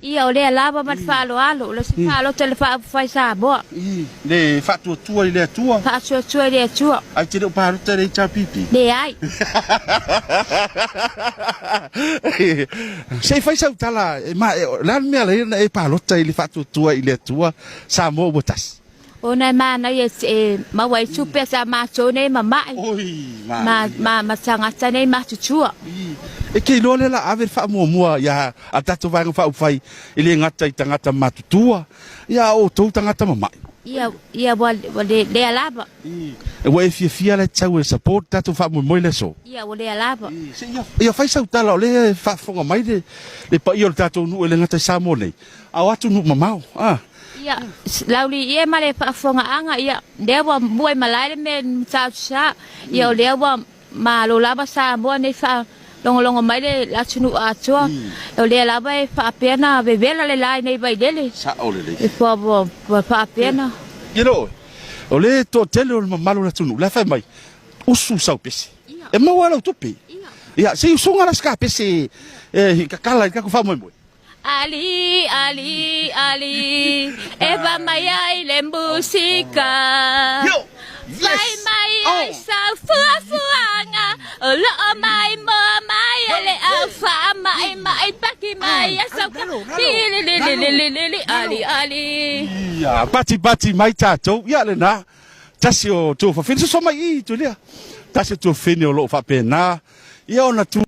Ia o le lava mat falo alo, le si falo te le fa fai sa bo. Le fa tua le tua. Fa tua le tua. Ai te pa ruta le cha pipi. Le ai. Sei fai sa tala ma la me la e pa ruta le fa tua le tua sa mo botas. Ona mana ye ma wai super sa ma so ne ma mai. Oi, ma sanga sa ne ma tua. E ke lole la ave fa mua ya atato vai fa fai ile ngata I tangata matutua ya o tou tangata mama ia wale le alaba e wa fia le tau e support tato fa mo le so ia wale alaba ia fai sa tala le fa fonga mai le pa io tato nu le ngata sa mo nei a watu nu mama ia lauli ia male fa fonga anga ia dewa buai malai me sa ia le wa ma lo laba sa mo nei fa longo mai le la tunu atua o le lava e fa pena bebela le lai nei vai dele sa o le e po fa pena you know o le to tele o malo la tunu la fa mai usu sa pesi e mo wala tupi ia se usunga la ska pesi e kakala ka fa mo Ali e va mai ai le musica vai mai ai sa fuanga lo mai mo mai le alfa mai paki mai sa ali ya bati mai tato ya le na tasio to fa fin so mai I to le tasio to fini o lo fa pena ia ona tu